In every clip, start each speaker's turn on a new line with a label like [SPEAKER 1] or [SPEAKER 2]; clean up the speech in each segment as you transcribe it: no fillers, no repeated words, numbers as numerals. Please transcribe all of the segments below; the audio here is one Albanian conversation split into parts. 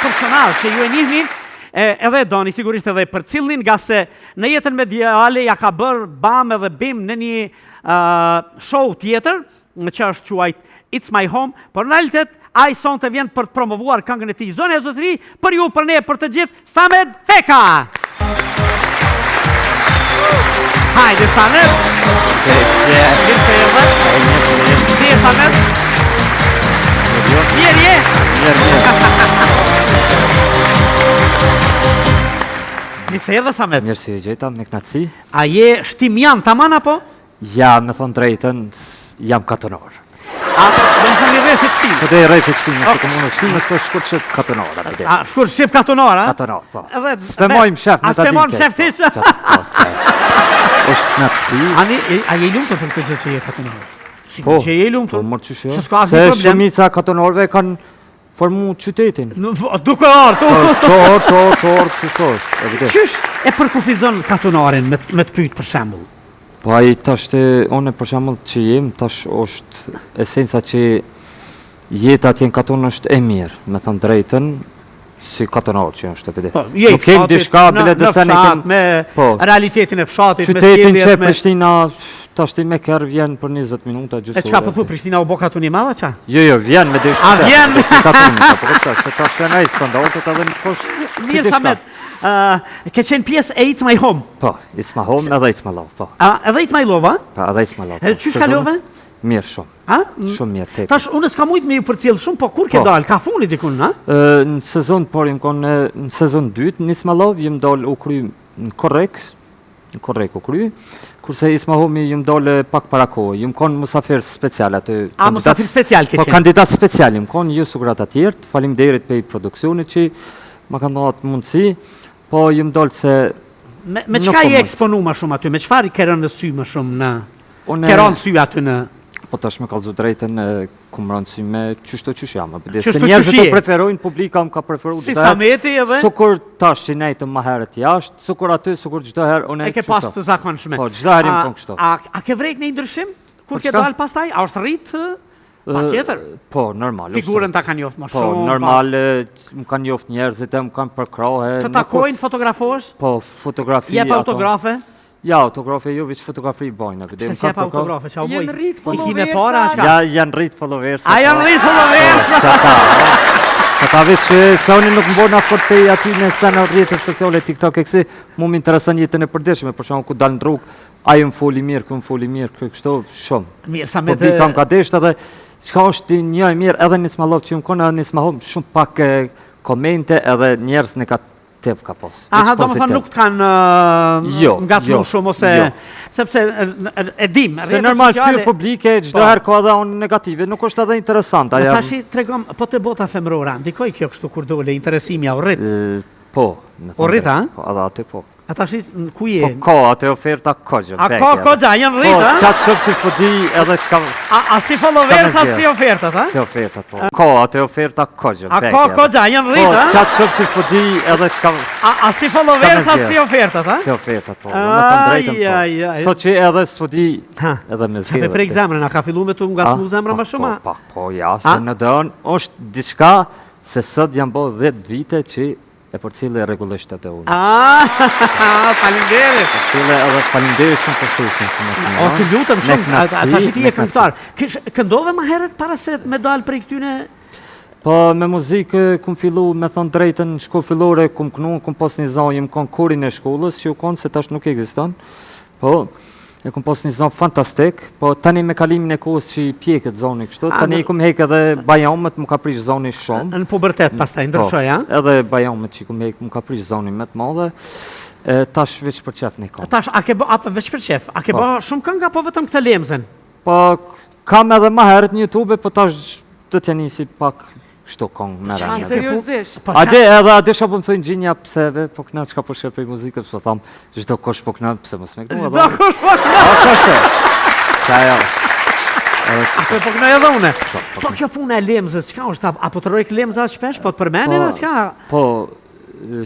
[SPEAKER 1] personal që ju e njihni, edhe doni sigurisht edhe për cilin, nga se në jetën mediale ja ka bërë bam edhe bim në një show tjetër, që është quajt It's My Home, por në realitet ai sonte vjen për të promovuar këngën e tij. Zonë e zotëri, për ju, për ne, për të gjithë, Samet Feka! Hajde, Samet! Mirë se erdhe! Si e Samet? Mirë je! Mirë se erdhe, Samet?
[SPEAKER 2] Mirë si e gjeta, me knatësi.
[SPEAKER 1] A je shtimjan taman apo?
[SPEAKER 2] Ja, me thonë drejtën, jam katonor.
[SPEAKER 1] A, do më thënë i rreth e qëtim?
[SPEAKER 2] Po dhe i rreth e qëtim, në të komunë shtim, s'po shkur shqip katonor.
[SPEAKER 1] A, shkur shqip katonor, a?
[SPEAKER 2] Katonor, po. Spemojmë shef me ta dike.
[SPEAKER 1] A spemojmë shef tisë?
[SPEAKER 2] është knatësi.
[SPEAKER 1] A je lumë të për këtë gjë që je katonor?
[SPEAKER 2] Po,
[SPEAKER 1] që je lumë të?
[SPEAKER 2] Po, mërë qështë jo.
[SPEAKER 1] Se
[SPEAKER 2] shumica katonorve kanë formu qytetin.
[SPEAKER 1] Duke orë, Qysh e përkufizon katonarin me të pyjtë për shembull?
[SPEAKER 2] Po aji tash të one për shembull që jem, tash është esenca që jeta atje në katon është e mirë, me thënë drejtën, si katonor që është të pëde.
[SPEAKER 1] Nuk kem dishka, bile dëse në fshat, me realitetin e fshatit, me
[SPEAKER 2] qytetin që Prishtina, tash ti me kërë vjen për 20 minuta gjysore.
[SPEAKER 1] E qka përthu, Prishtina u bo katuni madha qa?
[SPEAKER 2] Jo, vjen me dishka.
[SPEAKER 1] A vjen?
[SPEAKER 2] Se tash të nej skandalët edhe në posh.
[SPEAKER 1] Mirë, Samet, ke qenë pjesë e It's My Home?
[SPEAKER 2] Po, It's My Home edhe It's My Love, po.
[SPEAKER 1] Edhe It's My Love, a?
[SPEAKER 2] Po, edhe It's My Love.
[SPEAKER 1] Qysh kalove?
[SPEAKER 2] Mirë shumë. Shumë mirë, tepër.
[SPEAKER 1] Tash, unë s'ka mujtë me ju përcjellë shumë, po kur ke dalë? Ka funi dikun, na?
[SPEAKER 2] Në sezon, por jem konë në sezon 2, në It's My Love, jem dalë u kry në Korrek u kry, kurse It's My Home jem dalë pak para kohë, jem konë musafir special atë.
[SPEAKER 1] A, musafir special ke qenë?
[SPEAKER 2] Po, kandidat special jem konë, ju sugurat atjertë, faleminderit pe i produksionit që ma kanë dhënë atë mundësi, po jem dalë se...
[SPEAKER 1] Me qka je eksponu ma shumë aty? Me qfar i kerën në sy ma shumë në... Kerën sy aty në...
[SPEAKER 2] Po tash me kalzu drejten ku më rënë sy me qyshto qysh jam. Se njerëzit të preferojnë, publika më ka preferu
[SPEAKER 1] si Sameti edhe?
[SPEAKER 2] Sukur tash që nejtë më herët jashtë, sukur aty, sukur gjdo herë unë
[SPEAKER 1] e ke pas të zakonshme.
[SPEAKER 2] Po, gjdo herë im kon kështu.
[SPEAKER 1] A ke vrejt në ndryshim? Kur ke dalë pas taj? A është rritë? Pa tjetër?
[SPEAKER 2] Po, normal.
[SPEAKER 1] Figurën ta kanë joftë më shumë?
[SPEAKER 2] Po, normal, më kanë joftë njerëzit e më kanë përkrahe.
[SPEAKER 1] Të takojnë, fotografosh?
[SPEAKER 2] Po, fotografi.
[SPEAKER 1] Jep autografe?
[SPEAKER 2] Ja, autografe jo, veç fotografi bojnë.
[SPEAKER 1] Se si jep autografe, qa u bojnë?
[SPEAKER 3] Janë rritë followersa?
[SPEAKER 2] Ja, janë rritë followersa.
[SPEAKER 1] A janë rritë followersa?
[SPEAKER 2] Që ta veç se unë nuk më bojnë afort të aty në sena rrjetër sociale, TikTok e kësi, mu më interesan jetën e përdeshme, për shumë ku dalë në rrugë, a ju më foli mirë, kështu shumë.
[SPEAKER 1] Mirë, sa me të...
[SPEAKER 2] Publika më ka deshtë edhe, qka është një e mirë edhe një Smalov që ju më konë edhe një Smalov, shumë pak komente edhe njerës në ka tev ka pos.
[SPEAKER 1] Aha, do më thënë nuk të kanë nga të më shumë, ose... Sepse e dim,
[SPEAKER 2] se normal shtyr publike, gjdo herë ka edhe unë negative, nuk është edhe interesant.
[SPEAKER 1] Ta shi tregom, po të bota femrora, ndikoj kjo kështu kur dole, interesimja o rrit?
[SPEAKER 2] Po.
[SPEAKER 1] O rrit, a?
[SPEAKER 2] Po, edhe aty po.
[SPEAKER 1] A ta shi, ku je?
[SPEAKER 2] Po, ka, atë oferta kogja.
[SPEAKER 1] A ka kogja, janë rrit, a?
[SPEAKER 2] Po, qatë shumë që s'po di edhe shka...
[SPEAKER 1] A si followersat si ofertat, a?
[SPEAKER 2] Si ofertat, po. Ka, atë oferta kogja.
[SPEAKER 1] A ka kogja, janë rrit, a?
[SPEAKER 2] Po, qatë shumë që s'po di edhe shka...
[SPEAKER 1] A si followersat si ofertat, a?
[SPEAKER 2] Si ofertat, po. Sot që edhe s'po di edhe me zhjede.
[SPEAKER 1] Qape prej zemrën, a ka fillu me të nga të mu zemrën më shumë?
[SPEAKER 2] Po, ja, se në dënë është diçka se sot janë bo 10 vite që e për cilë e regullisht të unë.
[SPEAKER 1] Falimderit!
[SPEAKER 2] Për cilë edhe falimderit shumë për shusin.
[SPEAKER 1] O, të lutëm shumë, ta që ti e këngëtar. Këndove ma heret para se me dalë prej këtyne?
[SPEAKER 2] Po, me muzikë kum fillu, me thonë drejten, shko fillore, kum kënu, kum pos një zonë, jem konë kurin e shkollës, që ju konë se tash nuk eksiston. Po, e kum pos një zonë fantastik, po tani me kalimin e kohës që i pjeket zoni kështu, tani i kum hek edhe bajamët më ka prish zoni shumë.
[SPEAKER 1] Në pubertet pas ta, ndryshoj, a?
[SPEAKER 2] Edhe bajamët që i kum hek më ka prish zoni me të madhe, tash veç për qef një kom.
[SPEAKER 1] Tash, a ke bë, veç për qef, a ke bë shumë kënga, po vetëm këtë lemzen?
[SPEAKER 2] Po, kam edhe ma herët një YouTube, po tash të tja nisi pak shto kong me rënjë.
[SPEAKER 3] A, seriosisht?
[SPEAKER 2] Ade edhe shë po më thëjnë gjinja pseve, po këna qka po shërë për muzikët, po thamë, gjdo kosh po këna pse mos me kënu.
[SPEAKER 1] Gjdo kosh po këna?
[SPEAKER 2] Qa ja.
[SPEAKER 1] Ako po këna edhe une? Po kjo puna e lemzës, qka është, apo të rojkë lemza shpesh, po të përmenin, qka?
[SPEAKER 2] Po,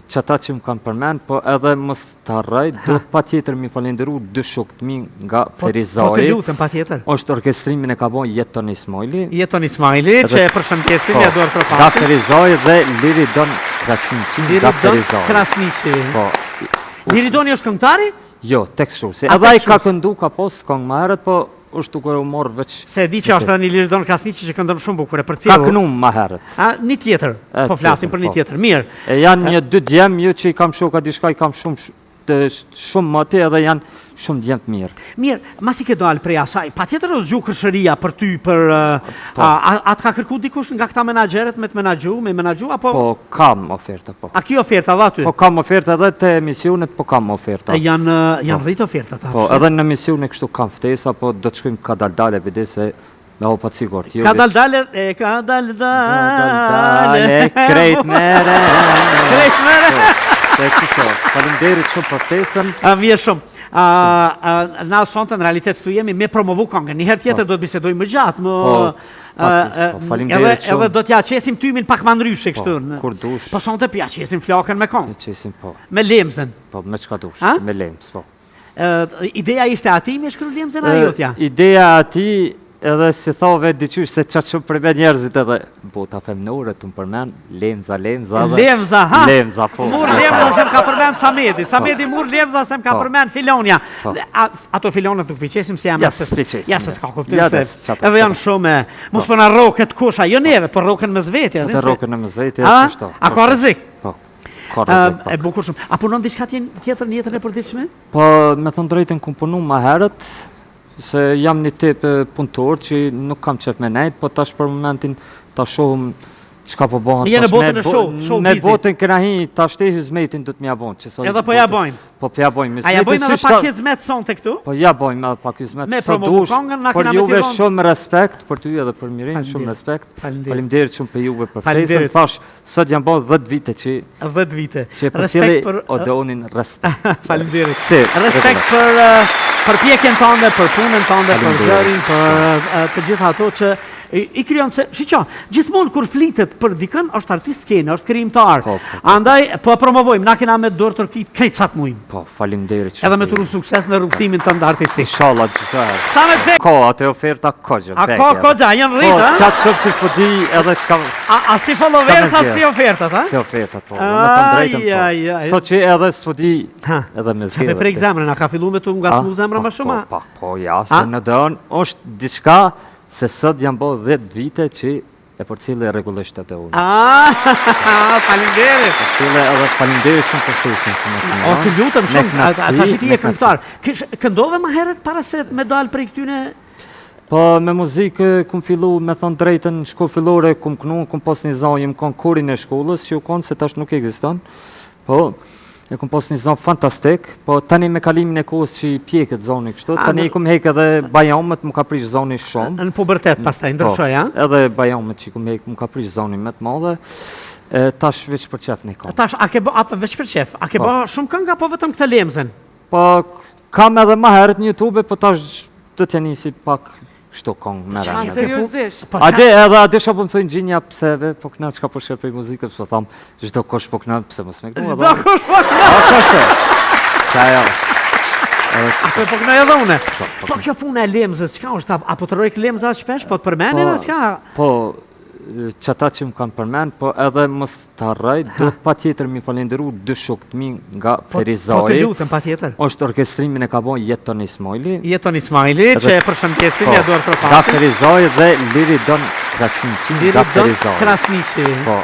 [SPEAKER 2] qëta që më kanë përmend, po edhe mos të harroj, do të patjetër mi falenderu dy shokët mi nga
[SPEAKER 1] Po të
[SPEAKER 2] Ferizaj.
[SPEAKER 1] lutem patjetër.
[SPEAKER 2] Është orkestrimin e ka bon Jeton Ismaili.
[SPEAKER 1] Jeton Ismaili, që e përshëndesim, ja duar
[SPEAKER 2] Nga
[SPEAKER 1] përpasim.
[SPEAKER 2] Ferizaj dhe Liridon Krasniqi nga
[SPEAKER 1] Liridon
[SPEAKER 2] Ferizaj.
[SPEAKER 1] Krasniqi.
[SPEAKER 2] Po,
[SPEAKER 1] Liridoni është këngëtari?
[SPEAKER 2] jo, tek shrusi.
[SPEAKER 1] A,
[SPEAKER 2] Edhe ai
[SPEAKER 1] tek
[SPEAKER 2] ka
[SPEAKER 1] shrusi.
[SPEAKER 2] këndu, ka pos këngë më herët, po është duke u morë veç.
[SPEAKER 1] Se di që është edhe një Liridon Krasniqi që këndon shumë bukur e
[SPEAKER 2] Ka
[SPEAKER 1] përcjellur.
[SPEAKER 2] kënu më herët.
[SPEAKER 1] A, një tjetër, po flasim për një
[SPEAKER 2] po.
[SPEAKER 1] tjetër. Mirë.
[SPEAKER 2] E janë një dy djemë, jo që i kam shoka diçka, i kam shumë mati edhe janë shumë djemë të mirë.
[SPEAKER 1] Mirë, mas i ke dalë prej asaj, patjetër është gjuhë kërshëria për ty, për...
[SPEAKER 2] Po.
[SPEAKER 1] A të ka kërku dikush nga këta menaxherët me të menaxhu, apo...
[SPEAKER 2] Po, kam oferta, po.
[SPEAKER 1] A ki oferta dhe aty?
[SPEAKER 2] Po, kam oferta edhe të emisionet, po kam oferta.
[SPEAKER 1] E janë rritë oferta ta.
[SPEAKER 2] Po, edhe në emisione kështu kam ftesa, po do të shkojmë ka daldale, bide se me opa sigurt.
[SPEAKER 1] Ka daldale, ka daldale...
[SPEAKER 2] Krejt mere.
[SPEAKER 1] Krejt mere.
[SPEAKER 2] Se kështu, faleminderit shumë për ftesën.
[SPEAKER 1] Mirë shumë. Na sonte në realitet këtu jemi me promovu këngën. Një herë tjetër do të bisedojmë më gjatë,
[SPEAKER 2] faleminderit shumë.
[SPEAKER 1] edhe do t'ja qesim tymin pak më ndryshe kështu.
[SPEAKER 2] Kur dush.
[SPEAKER 1] Po sonte pja qesim flakën me këngë,
[SPEAKER 2] Qesim, po.
[SPEAKER 1] me lemzën.
[SPEAKER 2] Po, me çka dush,
[SPEAKER 1] Ha?
[SPEAKER 2] me lems, po.
[SPEAKER 1] Ideja ishte ati me shkru lemzën a jotja?
[SPEAKER 2] Ideja ati, edhe si thove diqysh se qatë shumë përmen njerëzit edhe bota femnore të më përmen, lemza dhe...
[SPEAKER 1] Lemza, ha?
[SPEAKER 2] Lemza, po.
[SPEAKER 1] Mur lemza se më ka përmen Samedi. Samedi mur lemza se më ka
[SPEAKER 2] Po.
[SPEAKER 1] përmen Filonja.
[SPEAKER 2] Po.
[SPEAKER 1] Ato Filonët nuk piqesim si jam...
[SPEAKER 2] Ja, s'piqesim,
[SPEAKER 1] Ja, se s'ka kuptim
[SPEAKER 2] ja,
[SPEAKER 1] se...
[SPEAKER 2] qato,
[SPEAKER 1] Edhe janë shumë... Mos për na roket kusha, jo neve, por roken me zvetje.
[SPEAKER 2] Të rokën e më zëjtë,
[SPEAKER 1] A?
[SPEAKER 2] kështu.
[SPEAKER 1] A ka rrezik?
[SPEAKER 2] Po, ka rrezik, po.
[SPEAKER 1] E bukur shumë. A punon diçka tjetër në jetën e përditshme?
[SPEAKER 2] Po, me thënë drejtën ku punu ma herët, se jam një tip punëtor që nuk kam qef me nejt, po tash për momentin ta shohëm çka po bëhen.
[SPEAKER 1] Je në
[SPEAKER 2] tash
[SPEAKER 1] botën e show
[SPEAKER 2] Në
[SPEAKER 1] bizit.
[SPEAKER 2] botën këna hi, ta shtej hizmetin do të mja bon.
[SPEAKER 1] Edhe po ja bojmë.
[SPEAKER 2] Po ja bojmë.
[SPEAKER 1] A ja bojmë edhe pak hizmet sonte këtu?
[SPEAKER 2] Po ja bojmë edhe pak hizmet.
[SPEAKER 1] Me
[SPEAKER 2] sa
[SPEAKER 1] promovu
[SPEAKER 2] dush,
[SPEAKER 1] këngën, na
[SPEAKER 2] për
[SPEAKER 1] kena me
[SPEAKER 2] juve
[SPEAKER 1] Tiranë.
[SPEAKER 2] shumë respekt, për ty edhe për Mirin,
[SPEAKER 1] Faleminderit.
[SPEAKER 2] shumë respekt.
[SPEAKER 1] Faleminderit.
[SPEAKER 2] Faleminderit shumë për juve për
[SPEAKER 1] Faleminderit.
[SPEAKER 2] ftesën. Thash, sot janë bërë 10 vite që
[SPEAKER 1] 10 vite.
[SPEAKER 2] për cili
[SPEAKER 1] Respekt për...
[SPEAKER 2] odeonin respekt.
[SPEAKER 1] Faleminderit.
[SPEAKER 2] Si,
[SPEAKER 1] Respekt për pjekjen tënde, për punën tënde, për
[SPEAKER 2] Faleminderit.
[SPEAKER 1] zërin, për të gjitha ato që i krijon se, shiqa, gjithmonë kur flitet për dikën, është artist kene, është krijimtar.
[SPEAKER 2] Po, po.
[SPEAKER 1] Andaj, po e promovojmë, na kena me dorë tërkit krejt sa të mujmë.
[SPEAKER 2] Po, faleminderit shumë.
[SPEAKER 1] Edhe me të ru sukses në rrugtimin tënd artistik.
[SPEAKER 2] Inshallah çdo herë.
[SPEAKER 1] Sa me të
[SPEAKER 2] Ko, atë oferta kogjë.
[SPEAKER 1] A ka kogja, janë
[SPEAKER 2] Po,
[SPEAKER 1] rritë, ha?
[SPEAKER 2] qatë shumë që s'po di edhe çka...
[SPEAKER 1] A si followers,
[SPEAKER 2] Ka me
[SPEAKER 1] a si ofertat, ha?
[SPEAKER 2] Si oferta, po. Me të drejtën,
[SPEAKER 1] Ai.
[SPEAKER 2] po. Sot që edhe s'po di
[SPEAKER 1] Ha.
[SPEAKER 2] edhe me
[SPEAKER 1] Qa me prek zemrën, a ka fillu me të ngacmu zemrën më shumë?
[SPEAKER 2] Po, po, ja,
[SPEAKER 1] A?
[SPEAKER 2] se në dënë është diçka se sot janë bo 10 vite që e për cilë rregullisht të unë.
[SPEAKER 1] Faleminderit.
[SPEAKER 2] Cilë edhe faleminderit shumë për ftesën që më
[SPEAKER 1] O,
[SPEAKER 2] keni
[SPEAKER 1] të lutëm shumë,
[SPEAKER 2] Me
[SPEAKER 1] ata
[SPEAKER 2] knatësi,
[SPEAKER 1] që ti
[SPEAKER 2] me
[SPEAKER 1] e këngëtar. Këndove më herët para se me dalë prej këtyne...
[SPEAKER 2] Po me muzikë kum fillu me thënë drejtën shko fillore kum kënu, kum pas një zonë, jem kon kurin e shkollës, që u konë se tash nuk ekziston. Po, e kum pas një zonë fantastik, po tani me kalimin e kohës që i pjeket zoni kështu, tani i kum hek edhe bajamet më ka prish zoni shumë.
[SPEAKER 1] Në pubertet pastaj, ndryshoj, ha?
[SPEAKER 2] Edhe bajamet që i kum hek më ka prish zoni me të madhe, tash veç për qef një kam.
[SPEAKER 1] Tash, a ke bë, veç për qef, a ke
[SPEAKER 2] Po.
[SPEAKER 1] bë shumë këngë apo vetëm këtë lemzën?
[SPEAKER 2] Po, kam edhe ma herët një YouTube, po tash do t'ja nisi pak shto këngë me
[SPEAKER 3] A
[SPEAKER 2] rënjë.
[SPEAKER 3] seriozisht?
[SPEAKER 1] Po,
[SPEAKER 2] Ade shë po më thënë gjinja pëseve, po këna qka po shepë i muzikët, po thamë, gjdo kosh po këna pëse mos me kënu,
[SPEAKER 1] Çdo kush po këna,
[SPEAKER 2] A shë, qa jo.
[SPEAKER 1] apo po këna edhe une.
[SPEAKER 2] po
[SPEAKER 1] Po kjo puna e lemzës, çka është, apo të rojk lemza shpesh, po të përmeni edhe çka?
[SPEAKER 2] Po, qëta që më kanë përmend, po edhe mos të harroj, do të patjetër mi falenderu dy shokët mi nga
[SPEAKER 1] Po të
[SPEAKER 2] Ferizaj.
[SPEAKER 1] lutem patjetër.
[SPEAKER 2] Është orkestrimin e ka bon Jeton Ismaili.
[SPEAKER 1] Jeton Ismaili, që e përshëndesim, ja duar
[SPEAKER 2] Nga
[SPEAKER 1] përpasim.
[SPEAKER 2] Ferizaj dhe Liridon Krasniqi nga
[SPEAKER 1] Liridon
[SPEAKER 2] Ferizaj.
[SPEAKER 1] Krasniqi.
[SPEAKER 2] Po,